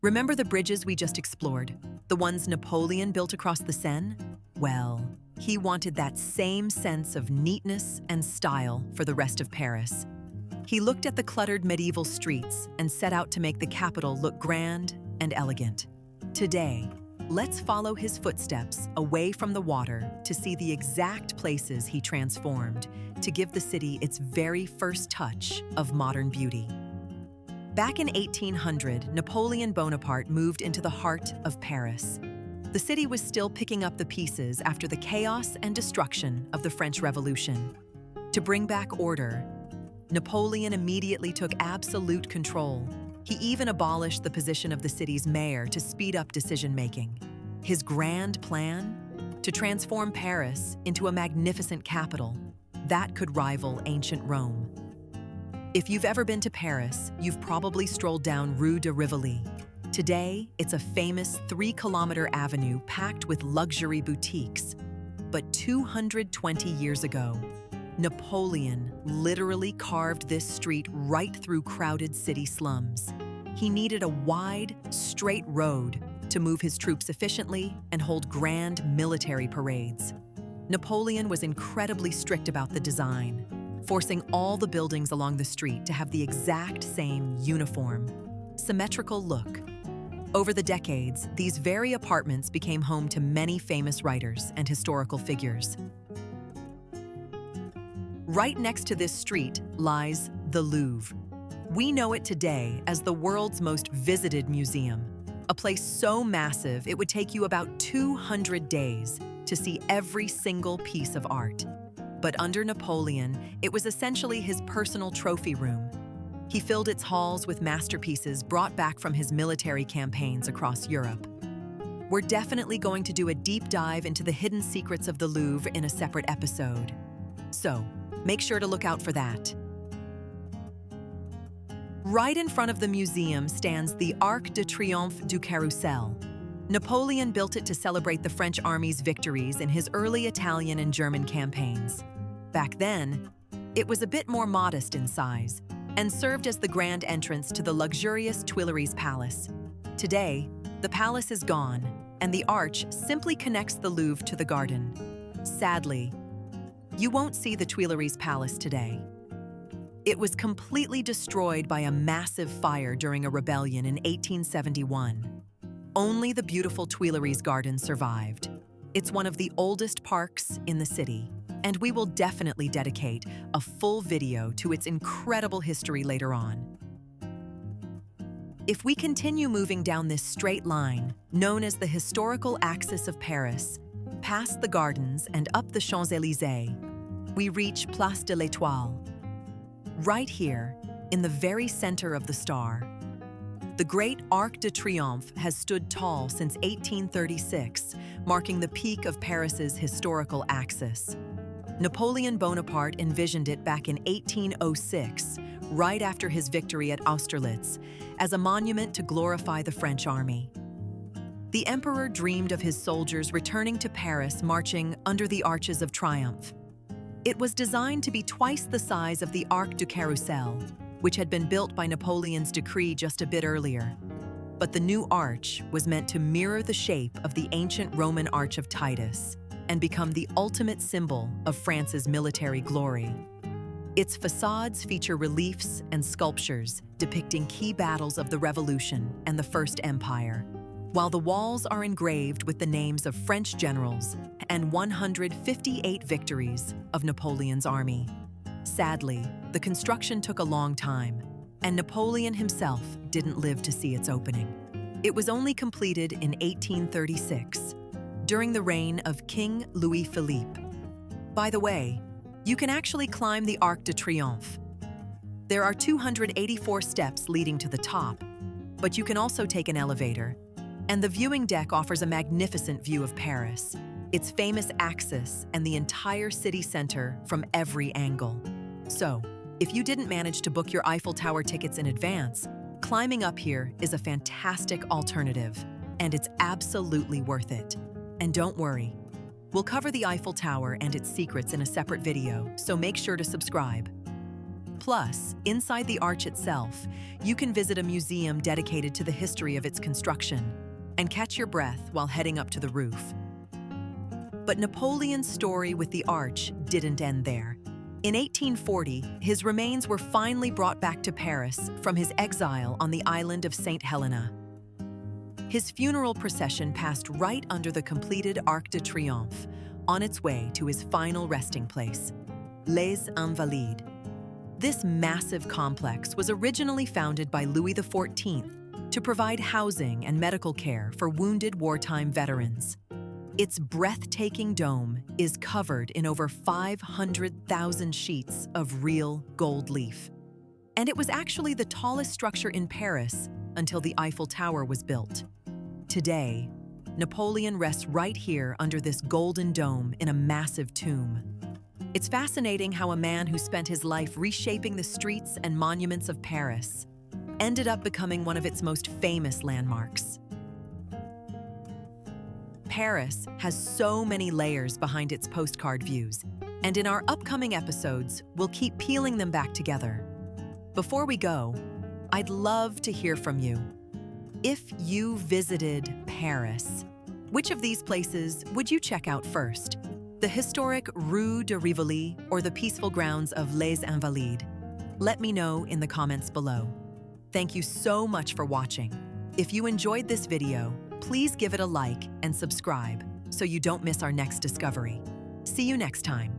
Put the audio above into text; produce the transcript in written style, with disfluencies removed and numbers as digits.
Remember the bridges we just explored? The ones Napoleon built across the Seine? Well, he wanted that same sense of neatness and style for the rest of Paris. He looked at the cluttered medieval streets and set out to make the capital look grand and elegant. Today, let's follow his footsteps away from the water to see the exact places he transformed to give the city its very first touch of modern beauty. Back in 1800, Napoleon Bonaparte moved into the heart of Paris. The city was still picking up the pieces after the chaos and destruction of the French Revolution. To bring back order, Napoleon immediately took absolute control. He even abolished the position of the city's mayor to speed up decision-making. His grand plan? To transform Paris into a magnificent capital that could rival ancient Rome. If you've ever been to Paris, you've probably strolled down Rue de Rivoli. Today, it's a famous 3-kilometer avenue packed with luxury boutiques. But 220 years ago, Napoleon literally carved this street right through crowded city slums. He needed a wide, straight road to move his troops efficiently and hold grand military parades. Napoleon was incredibly strict about the design, forcing all the buildings along the street to have the exact same uniform, symmetrical look. Over the decades, these very apartments became home to many famous writers and historical figures. Right next to this street lies the Louvre. We know it today as the world's most visited museum, a place so massive it would take you about 200 days to see every single piece of art. But under Napoleon, it was essentially his personal trophy room. He filled its halls with masterpieces brought back from his military campaigns across Europe. We're definitely going to do a deep dive into the hidden secrets of the Louvre in a separate episode. So, make sure to look out for that. Right in front of the museum stands the Arc de Triomphe du Carrousel. Napoleon built it to celebrate the French army's victories in his early Italian and German campaigns. Back then, it was a bit more modest in size and served as the grand entrance to the luxurious Tuileries Palace. Today, the palace is gone, and the arch simply connects the Louvre to the garden. Sadly, you won't see the Tuileries Palace today. It was completely destroyed by a massive fire during a rebellion in 1871. Only the beautiful Tuileries Garden survived. It's one of the oldest parks in the city, and we will definitely dedicate a full video to its incredible history later on. If we continue moving down this straight line, known as the historical axis of Paris, past the gardens and up the Champs-Élysées, we reach Place de l'Étoile. Right here, in the very center of the star, the great Arc de Triomphe has stood tall since 1836, marking the peak of Paris's historical axis. Napoleon Bonaparte envisioned it back in 1806, right after his victory at Austerlitz, as a monument to glorify the French army. The emperor dreamed of his soldiers returning to Paris marching under the Arches of Triumph. It was designed to be twice the size of the Arc du Carrousel, which had been built by Napoleon's decree just a bit earlier. But the new arch was meant to mirror the shape of the ancient Roman Arch of Titus and become the ultimate symbol of France's military glory. Its facades feature reliefs and sculptures depicting key battles of the Revolution and the First Empire, while the walls are engraved with the names of French generals and 158 victories of Napoleon's army. Sadly, the construction took a long time, and Napoleon himself didn't live to see its opening. It was only completed in 1836, during the reign of King Louis-Philippe. By the way, you can actually climb the Arc de Triomphe. There are 284 steps leading to the top, but you can also take an elevator, and the viewing deck offers a magnificent view of Paris, its famous axis, and the entire city center from every angle. So, if you didn't manage to book your Eiffel Tower tickets in advance, climbing up here is a fantastic alternative, and it's absolutely worth it. And don't worry, we'll cover the Eiffel Tower and its secrets in a separate video, so make sure to subscribe. Plus, inside the arch itself, you can visit a museum dedicated to the history of its construction and catch your breath while heading up to the roof. But Napoleon's story with the arch didn't end there. In 1840, his remains were finally brought back to Paris from his exile on the island of St. Helena. His funeral procession passed right under the completed Arc de Triomphe, on its way to his final resting place, Les Invalides. This massive complex was originally founded by Louis XIV to provide housing and medical care for wounded wartime veterans. Its breathtaking dome is covered in over 500,000 sheets of real gold leaf. And it was actually the tallest structure in Paris until the Eiffel Tower was built. Today, Napoleon rests right here under this golden dome in a massive tomb. It's fascinating how a man who spent his life reshaping the streets and monuments of Paris ended up becoming one of its most famous landmarks. Paris has so many layers behind its postcard views, and in our upcoming episodes, we'll keep peeling them back together. Before we go, I'd love to hear from you. If you visited Paris, which of these places would you check out first? The historic Rue de Rivoli or the peaceful grounds of Les Invalides? Let me know in the comments below. Thank you so much for watching. If you enjoyed this video, please give it a like and subscribe so you don't miss our next discovery. See you next time.